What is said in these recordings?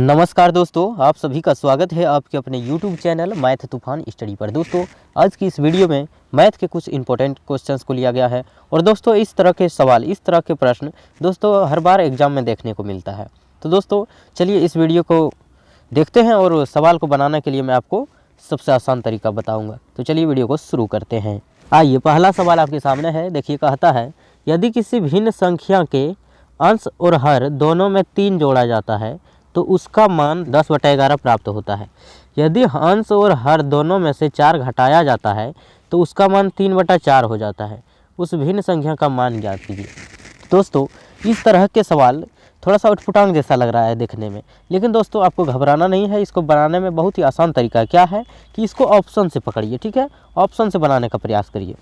नमस्कार दोस्तों, आप सभी का स्वागत है आपके अपने YouTube चैनल मैथ तूफान स्टडी पर। दोस्तों आज की इस वीडियो में मैथ के कुछ इंपॉर्टेंट क्वेश्चंस को लिया गया है और दोस्तों इस तरह के सवाल, इस तरह के प्रश्न दोस्तों हर बार एग्जाम में देखने को मिलता है। तो दोस्तों चलिए इस वीडियो को देखते हैं और सवाल को बनाने के लिए मैं आपको सबसे आसान तरीका बताऊँगा। तो चलिए वीडियो को शुरू करते हैं। आइए पहला सवाल आपके सामने है। देखिए कहता है यदि किसी भिन्न संख्या के अंश और हर दोनों में 3 जोड़ा जाता है तो उसका मान 10/11 प्राप्त होता है। यदि अंश और हर दोनों में से 4 घटाया जाता है तो उसका मान 3/4 हो जाता है। उस भिन्न संख्या का मान ज्ञात कीजिए। दोस्तों इस तरह के सवाल थोड़ा सा उटपटांग जैसा लग रहा है देखने में, लेकिन दोस्तों आपको घबराना नहीं है। इसको बनाने में बहुत ही आसान तरीका क्या है कि इसको ऑप्शन से पकड़िए, ठीक है। ऑप्शन से बनाने का प्रयास करिए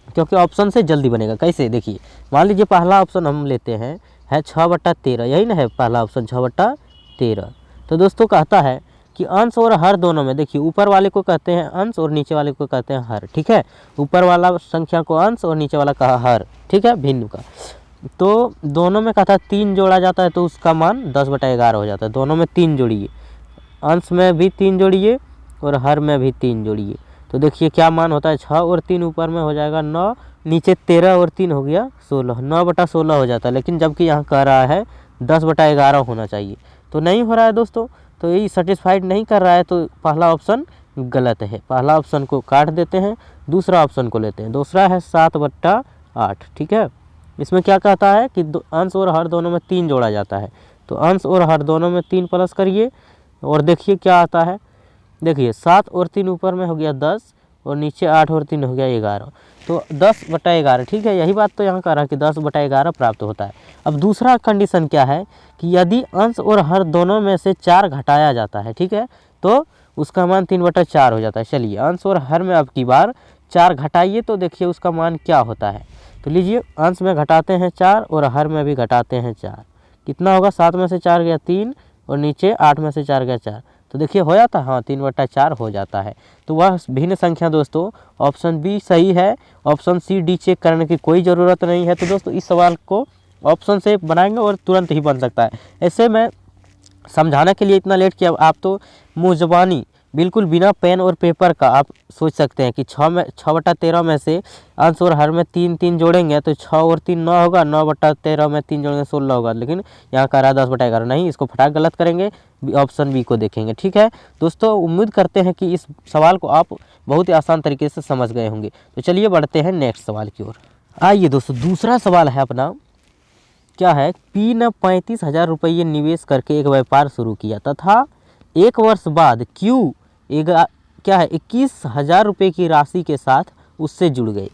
क्योंकि ऑप्शन से जल्दी बनेगा। कैसे, देखिए मान लीजिए पहला ऑप्शन हम लेते हैं है 6/13, यही ना है पहला ऑप्शन 6/13। तो दोस्तों कहता है कि अंश और हर दोनों में, देखिए ऊपर वाले को कहते हैं अंश और नीचे वाले को कहते हैं हर, ठीक है। ऊपर वाला संख्या को अंश और नीचे वाला कहा हर, ठीक है, भिन्न का। तो दोनों में कहता है 3 जोड़ा जाता है तो उसका मान 10/11 हो जाता है। दोनों में 3 जोड़िए, अंश में भी 3 जोड़िए और हर में भी 3 जोड़िए। तो देखिए क्या मान होता है, 6 और 3 ऊपर में हो जाएगा 9, नीचे 13 और 3 हो गया 16, 9/16 हो जाता है। लेकिन जबकि यहाँ कह रहा है 10/11 होना चाहिए, तो नहीं हो रहा है दोस्तों। तो ये सेटिस्फाइड नहीं कर रहा है, तो पहला ऑप्शन गलत है। पहला ऑप्शन को काट देते हैं, दूसरा ऑप्शन को लेते हैं। दूसरा है 7/8, ठीक है। इसमें क्या कहता है कि अंश और हर दोनों में 3 जोड़ा जाता है। तो अंश और हर दोनों में 3 प्लस करिए और देखिए क्या आता है। देखिए 7 और 3 ऊपर में हो गया 10 और नीचे 8 और 3 हो गया 11, तो 10/11, ठीक है। यही बात तो यहाँ कह रहा है कि 10/11 प्राप्त होता है। अब दूसरा कंडीशन क्या है कि यदि अंश और हर दोनों में से 4 घटाया जाता है, ठीक है, तो उसका मान 3/4 हो जाता है। चलिए अंश और हर में अब की बार 4 घटाइए तो देखिए उसका मान क्या होता है। तो लीजिए अंश में घटाते हैं 4 और हर में भी घटाते हैं 4, कितना होगा, 7 में से 4 गया 3 और नीचे 8 में से 4 गया 4। तो देखिए हो जाता है, हाँ 3/4 हो जाता है। तो वह भिन्न संख्या दोस्तों ऑप्शन बी सही है। ऑप्शन सी डी चेक करने की कोई ज़रूरत नहीं है। तो दोस्तों इस सवाल को ऑप्शन से बनाएंगे और तुरंत ही बन सकता है। ऐसे में समझाने के लिए इतना लेट किया, आप तो मुँह ज़बानी बिल्कुल बिना पेन और पेपर का आप सोच सकते हैं कि 6/13 में से अंश और हर में 3 जोड़ेंगे तो 6 और 3 9 होगा, 9/13 में 3 जोड़ेंगे 16 होगा। लेकिन यहाँ कह रहा है 10/11, नहीं, इसको फटाक गलत करेंगे, ऑप्शन बी को देखेंगे, ठीक है। दोस्तों उम्मीद करते हैं कि इस सवाल को आप बहुत ही आसान तरीके से समझ गए होंगे। तो चलिए बढ़ते हैं नेक्स्ट सवाल की ओर। आइए दोस्तों दूसरा सवाल है अपना, क्या है, पी ने 35,000 रुपये निवेश करके एक व्यापार शुरू किया तथा 1 वर्ष बाद क्यू क्या है 21,000 रुपये की राशि के साथ उससे जुड़ गए,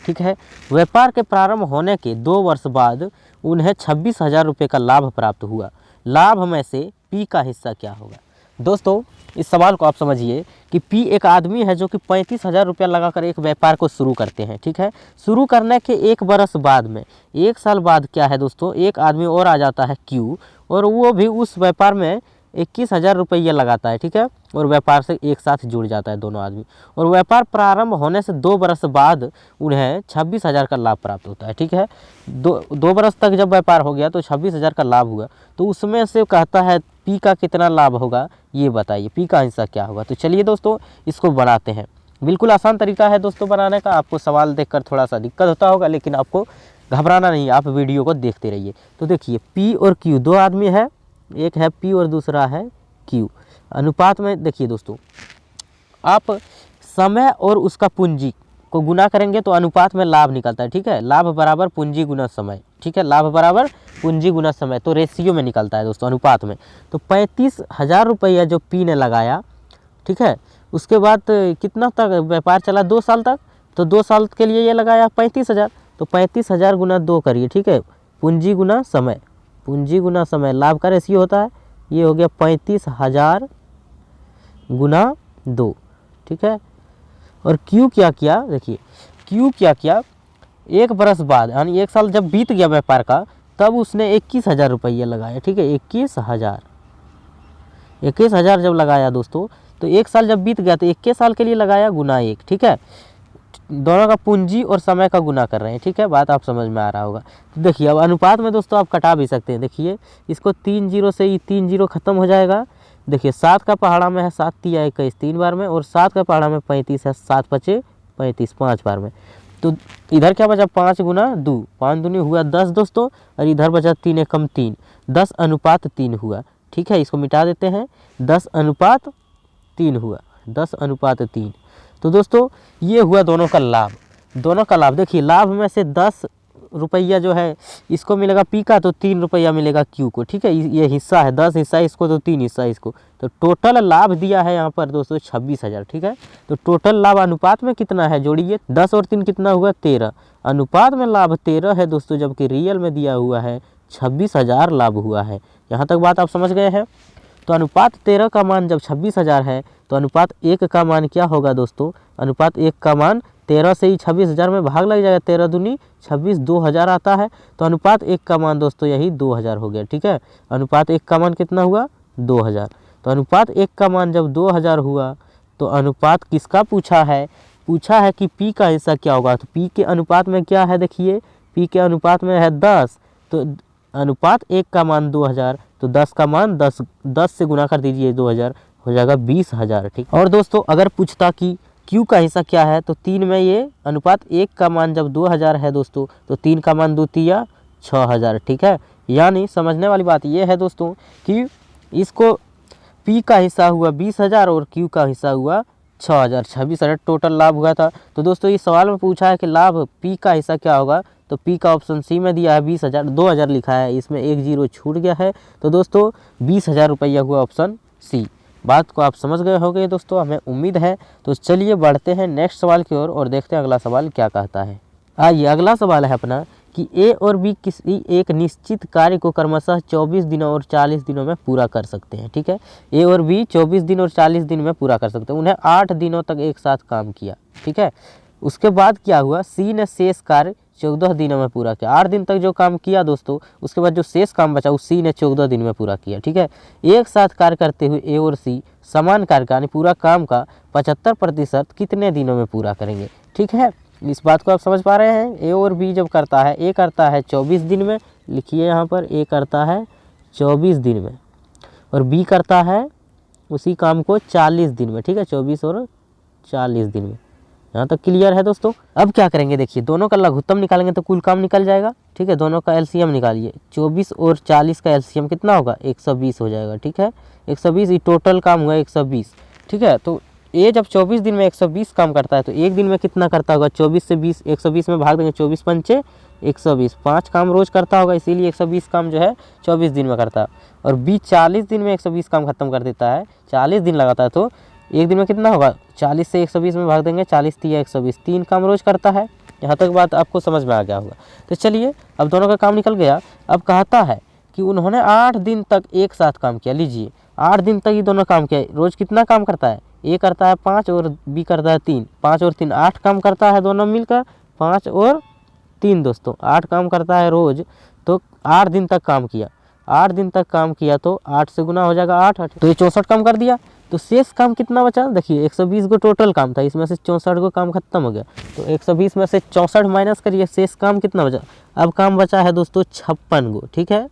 ठीक है। व्यापार के प्रारंभ होने के 2 वर्ष बाद उन्हें 26,000 रुपये का लाभ प्राप्त हुआ। लाभ में से पी का हिस्सा क्या होगा। दोस्तों इस सवाल को आप समझिए कि पी एक आदमी है जो कि 35,000 रुपया लगाकर एक व्यापार को शुरू करते हैं, ठीक है। शुरू करने के 1 बरस बाद में, 1 साल बाद क्या है दोस्तों, एक आदमी और आ जाता है क्यू, और वो भी उस व्यापार में 21,000 रुपये लगाता है, ठीक है, और व्यापार से एक साथ जुड़ जाता है दोनों आदमी। और व्यापार प्रारंभ होने से 2 बरस बाद उन्हें 26,000 का लाभ प्राप्त होता है, ठीक है। 2 बरस तक जब व्यापार हो गया तो 26,000 का लाभ हुआ। तो उसमें से कहता है पी का कितना लाभ होगा, ये बताइए, पी का हिस्सा क्या होगा। तो चलिए दोस्तों इसको बनाते हैं। बिल्कुल आसान तरीका है दोस्तों बनाने का। आपको सवाल देखकर थोड़ा सा दिक्कत होता होगा, लेकिन आपको घबराना नहीं, आप वीडियो को देखते रहिए। तो देखिए पी और क्यू, 2 आदमी है, एक है पी और दूसरा है क्यू। अनुपात में देखिए दोस्तों, आप समय और उसका पूंजी को गुना करेंगे तो अनुपात में लाभ निकलता है, ठीक है। लाभ बराबर पूंजी गुना समय, ठीक है, लाभ बराबर पूंजी गुना समय, तो रेशियो में निकलता है दोस्तों, अनुपात में। तो 35,000 रुपया जो पी ने लगाया, ठीक है, उसके बाद कितना तक व्यापार चला, 2 साल तक। तो 2 साल के लिए ये लगाया 35,000, तो 35,000 गुना 2 करिए, ठीक है, पूंजी गुना समय, पूंजी गुना समय, लाभ का रेशियो होता है, ये हो गया 35,000 गुना 2, ठीक है। और क्यू क्या किया, देखिए क्यू क्या किया, 1 बरस बाद यानी 1 साल जब बीत गया व्यापार का, तब उसने 21,000 रुपये लगाया, ठीक है, 21,000 जब लगाया दोस्तों, तो 1 साल जब बीत गया तो 21 साल के लिए लगाया गुना 1, ठीक है। दोनों का पूंजी और समय का गुना कर रहे हैं। ठीक है, बात आप समझ में आ रहा होगा। तो देखिए अब अनुपात में दोस्तों आप कटा भी सकते हैं। देखिए इसको 3 जीरो से ही 3 जीरो खत्म हो जाएगा। देखिए 7 का पहाड़ा में है 7 तिया 21 3 बार में, और 7 का पहाड़ा में 35 है 7 पचे 35 5 बार में। तो इधर क्या बचा 5 गुना 2, 5 दूनी हुआ 10 दोस्तों, और इधर बचा 3 एकम 3, 10 अनुपात 3 हुआ। ठीक है, इसको मिटा देते हैं, 10 अनुपात 3 हुआ, 10 अनुपात 3। तो दोस्तों ये हुआ दोनों का लाभ। दोनों का लाभ देखिए, लाभ में से 10 रुपया जो है इसको मिलेगा पी का, तो 3 रुपया मिलेगा क्यू को। ठीक है, ये हिस्सा है 10 हिस्सा इसको, तो 3 हिस्सा इसको। तो टोटल लाभ दिया है यहाँ पर दोस्तों 26,000। ठीक है, तो टोटल लाभ अनुपात में कितना है जोड़िए, 10 और 3 कितना हुआ 13। अनुपात में लाभ 13 है दोस्तों, जबकि रियल में दिया हुआ है 26,000 लाभ हुआ है। यहाँ तक बात आप समझ गए हैं। तो अनुपात 13 का मान जब 26,000 है, तो अनुपात 1 का मान क्या होगा दोस्तों, अनुपात 1 का मान 13 से ही 26,000 में भाग लग जाएगा, 13 दूनी 26 2000 आता है। तो अनुपात 1 का मान दोस्तों यही 2000 हो गया। ठीक है, अनुपात 1 का मान कितना हुआ 2000। तो अनुपात 1 का मान जब 2000 हुआ, तो अनुपात किसका पूछा है, पूछा है कि पी का हिस्सा क्या होगा। तो पी के अनुपात में क्या है, देखिए पी के अनुपात में है 10, तो अनुपात 1 का मान 2000, तो 10 का मान 10 से गुना कर दीजिए 2000 हो जाएगा 20,000। ठीक, और दोस्तों अगर पूछता कि क्यू का हिस्सा क्या है, तो 3 में ये अनुपात 1 का मान जब 2000 है दोस्तों, तो 3 का मान 2 तिया 6000। ठीक है, यानी समझने वाली बात ये है दोस्तों कि इसको पी का हिस्सा हुआ 20,000 और क्यू का हिस्सा हुआ 6000, 26,000 टोटल लाभ हुआ था। तो दोस्तों इस सवाल में पूछा है कि लाभ पी का हिस्सा क्या होगा, तो पी का ऑप्शन सी में दिया है 20,000, 2000 लिखा है, इसमें 1 जीरो छूट गया है। तो दोस्तों 20,000 रुपया हुआ ऑप्शन सी। बात को आप समझ गए होंगे दोस्तों, हमें उम्मीद है। तो चलिए बढ़ते हैं नेक्स्ट सवाल की ओर और देखते हैं अगला सवाल क्या कहता है। आइए अगला सवाल है अपना कि ए और बी किसी एक निश्चित कार्य को क्रमशः 24 दिनों और 40 दिनों में पूरा कर सकते हैं। ठीक है, ए और बी 24 दिन और 40 दिन में पूरा कर सकते हैं। उन्हें 8 दिनों तक एक साथ काम किया। ठीक है, उसके बाद क्या हुआ, सी ने शेष कार्य 14 दिनों में पूरा किया। 8 दिन तक जो काम किया दोस्तों, उसके बाद जो शेष काम बचा उस सी ने 14 दिन में पूरा किया। ठीक है, एक साथ कार्य करते हुए ए और सी समान कार्य का यानी पूरा काम का 75% कितने दिनों में पूरा करेंगे। ठीक है, इस बात को आप समझ पा रहे हैं। ए और बी जब करता है, ए करता है 24 दिन में, लिखिए यहाँ पर ए करता है 24 दिन में, और बी करता है उसी काम को 40 दिन में। ठीक है, 24 और 40 दिन में। यहाँ तक क्लियर है दोस्तों। अब क्या करेंगे, देखिए दोनों का लघुत्तम निकालेंगे तो कुल काम निकल जाएगा। ठीक है, दोनों का एलसीएम निकालिए, 24 और 40 का एलसीएम कितना होगा 120 हो जाएगा। ठीक है, 120 ये टोटल काम हुआ 120। ठीक है, तो ये जब 24 दिन में 120 काम करता है, तो एक दिन में कितना करता होगा, 24 से 20 120 में भाग देंगे, 24 पंचे 120, 5 काम रोज करता होगा, इसीलिए 120 काम जो है 24 दिन में करता है। और बी 40 दिन में 120 काम खत्म कर देता है, 40 दिन लगाता है, तो एक दिन में कितना होगा, 40 से 120 में भाग देंगे, 40 तिया 120, 3 काम रोज करता है। यहाँ तक बात आपको समझ में आ गया होगा। तो चलिए अब दोनों का काम निकल गया। अब कहता है कि उन्होंने 8 दिन तक एक साथ काम किया। लीजिए 8 दिन तक ये दोनों काम किया। रोज कितना काम करता है, ए करता है 5 और बी करता है 3, 5 और 3 8 काम करता है दोनों मिलकर, 5 और 3 दोस्तों 8 काम करता है रोज। तो 8 दिन तक काम किया, 8 दिन तक काम किया, तो 8 से गुना हो जाएगा 8, तो ये 64 काम कर दिया। तो शेष काम कितना बचा, देखिए 120 को टोटल काम था, इसमें से 64 को काम खत्म हो गया। तो 120 में से 64 माइनस करिए, शेष काम कितना बचा। अब काम बचा है दोस्तों 56 गो। ठीक है,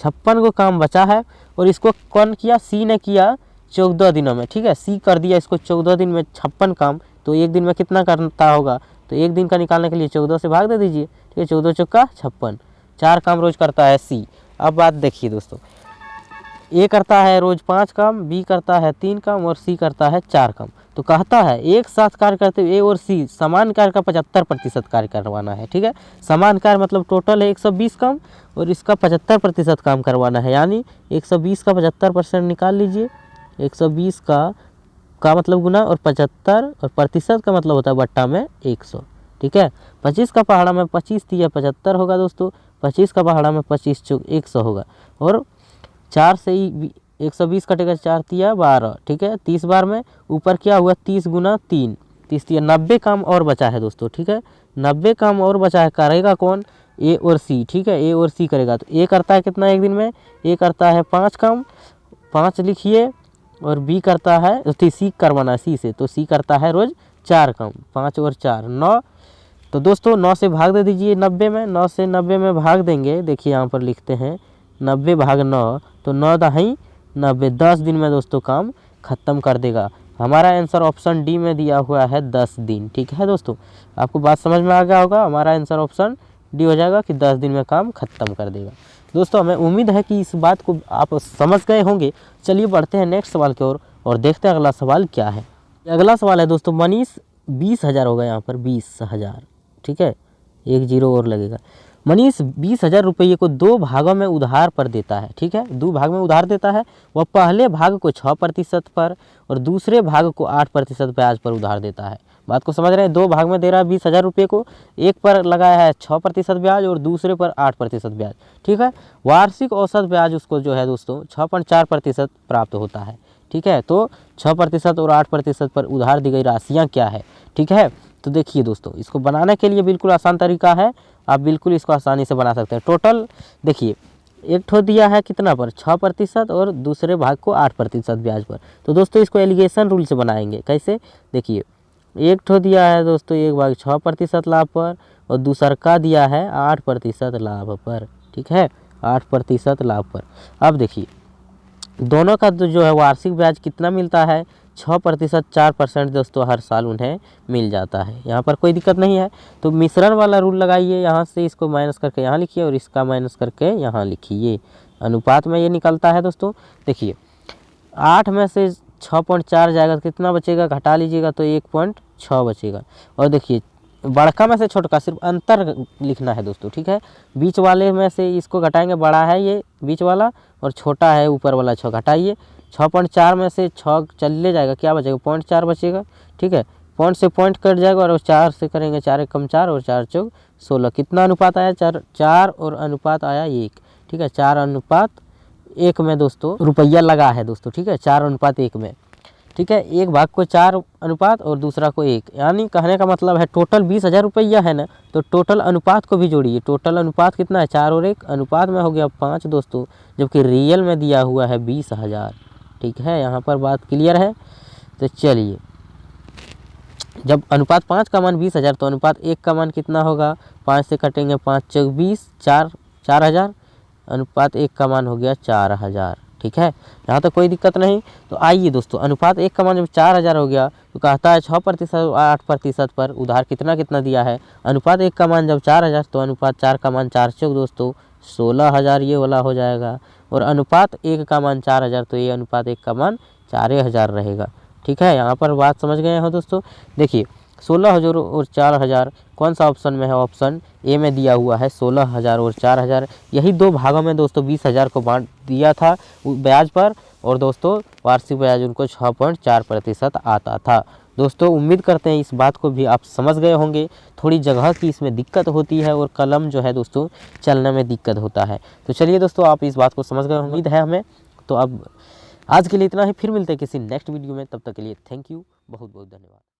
56 गो काम बचा है, और इसको कौन किया, सी ने किया 14 दिनों में। ठीक है, सी कर दिया इसको 14 दिन में 56 काम। तो एक दिन में कितना करता होगा, तो एक दिन का निकालने के लिए 14 से भाग दे दीजिए। ठीक है, 14 चौका 56, 4 काम रोज करता है सी। अब बात देखिए दोस्तों, ए करता है रोज 5 काम, बी करता है 3 काम, और सी करता है 4 काम। तो कहता है एक साथ कार्य करते हुए ए और सी समान कार्य का 75% कार्य करवाना है। ठीक है, समान कार्य मतलब टोटल है 120 काम, और इसका 75% काम करवाना है, यानी 120 का 75% निकाल लीजिए। 120 का मतलब गुना, और 75 और प्रतिशत का मतलब होता है बट्टा में 100। ठीक है, 25 का पहाड़ा में 25 तिया 75 होगा दोस्तों, 25 का पहाड़ा में 25 चौक 100 होगा, और 4 से ही 120 कटेगा, 4 तिया 12। ठीक है, 30 बार में ऊपर क्या हुआ 30 गुना 3, 30 तिया 90 काम और बचा है दोस्तों। ठीक है, 90 काम और बचा है, करेगा कौन, ए और सी। ठीक है, ए और सी करेगा। तो ए करता है कितना एक दिन में, ए करता है 5 काम, 5 लिखिए, और बी करता है, तो सी करवाना है सी से, तो सी करता है रोज 4 कम, 5 और 4 9। तो दोस्तों 9 से भाग दे दीजिए 90 में, 9 से 90 में भाग देंगे। देखिए यहाँ पर लिखते हैं 90 भाग 9, तो 9 दहाई 90, 10 दिन में दोस्तों काम ख़त्म कर देगा। हमारा आंसर ऑप्शन डी में दिया हुआ है 10 दिन। ठीक है दोस्तों, आपको बात समझ में आ गया होगा। हमारा आंसर ऑप्शन डी हो जाएगा कि 10 दिन में काम ख़त्म कर देगा। दोस्तों हमें उम्मीद है कि इस बात को आप समझ गए होंगे। चलिए बढ़ते हैं नेक्स्ट सवाल की ओर और देखते हैं अगला सवाल क्या है। अगला सवाल है दोस्तों, मनीष 20,000 होगा यहाँ पर 20,000। ठीक है, 1 जीरो और लगेगा। मनीष 20,000 रुपये को 2 भागों में उधार पर देता है। ठीक है, 2 भाग में उधार देता है। वह पहले भाग को 6% पर और दूसरे भाग को 8% ब्याज पर उधार देता है। बात को समझ रहे हैं, 2 भाग में दे रहा है 20,000 रुपये को, एक पर लगाया है 6% ब्याज और दूसरे पर 8% ब्याज। ठीक है, वार्षिक औसत ब्याज उसको जो है दोस्तों 6.4% प्राप्त होता है। ठीक है, तो 6% और 8% पर उधार दी गई राशियाँ क्या है। ठीक है, तो देखिए दोस्तों, इसको बनाने के लिए बिल्कुल आसान तरीका है, आप बिल्कुल इसको आसानी से बना सकते हैं। टोटल देखिए, एक ठो दिया है कितना पर 6% और दूसरे भाग को 8% ब्याज पर। तो दोस्तों इसको एलिगेशन रूल से बनाएंगे। कैसे, देखिए एक ठो दिया है दोस्तों एक भाग 6% लाभ पर और दूसर का दिया है 8% लाभ पर। ठीक है, 8% लाभ पर। अब देखिए दोनों का जो है वार्षिक ब्याज कितना मिलता है, 6%, 4% दोस्तों हर साल उन्हें मिल जाता है। यहाँ पर कोई दिक्कत नहीं है। तो मिश्रण वाला रूल लगाइए, यहाँ से इसको माइनस करके यहाँ लिखिए और इसका माइनस करके यहाँ लिखिए। अनुपात में ये निकलता है दोस्तों। देखिए 8 में से 6.4 जाएगा तो कितना बचेगा, घटा लीजिएगा तो 1.6 बचेगा। और देखिए बड़का में से छोटका, सिर्फ अंतर लिखना है दोस्तों। ठीक है, बीच वाले में से इसको घटाएंगे, बड़ा है ये बीच वाला और छोटा है ऊपर वाला 6, घटाइए। 6.4 में से 6 चले जाएगा, क्या बचेगा 0.4 बचेगा। ठीक है, पॉइंट से पॉइंट कट जाएगा और 4 से करेंगे, 4 एक कम 4 और 4 चौक 16। कितना अनुपात आया, 4 और अनुपात आया 1। ठीक है, 4:1 में दोस्तों रुपया लगा है दोस्तों। ठीक है, 4:1 में। ठीक है, एक भाग को 4 अनुपात और दूसरा को 1, यानी कहने का मतलब है टोटल 20,000 रुपया है ना, तो टोटल अनुपात को भी जोड़िए। टोटल अनुपात कितना है, 4 और 1 अनुपात में हो गया 5 दोस्तों, जबकि रियल में दिया हुआ है 20,000। ठीक है, यहाँ पर बात क्लियर है। तो चलिए, जब अनुपात 5 का मान 20,000 तो अनुपात 1 का मान कितना होगा, 5 से कटेंगे 5 चौक 20, 4,000, अनुपात 1 का मान हो गया 4,000। ठीक है, यहाँ तक कोई दिक्कत नहीं। तो आइए दोस्तों, अनुपात 1 का मान जब 4,000 हो गया तो कहता है 6% और 8% पर उधार कितना कितना दिया है। अनुपात 1 का मान जब 4,000 तो अनुपात 4 का मान 4 चौक दोस्तों 16,000 ये वाला हो जाएगा। और अनुपात 1 का मान 4,000 तो ये अनुपात 1 का मान 4,000 रहेगा। ठीक है, यहाँ पर बात समझ गए हो दोस्तों। देखिए 16,000 और 4,000 कौन सा ऑप्शन में है, ऑप्शन ए में दिया हुआ है 16,000 और 4,000। यही 2 भागों में दोस्तों 20,000 को बांट दिया था ब्याज पर और दोस्तों वार्षिक ब्याज उनको 6.4% आता था। दोस्तों उम्मीद करते हैं इस बात को भी आप समझ गए होंगे। थोड़ी जगह की इसमें दिक्कत होती है और कलम जो है दोस्तों चलने में दिक्कत होता है। तो चलिए दोस्तों, आप इस बात को समझ गए, उम्मीद है हमें। तो अब आज के लिए इतना ही, फिर मिलते हैं किसी नेक्स्ट वीडियो में। तब तक के लिए थैंक यू, बहुत बहुत धन्यवाद।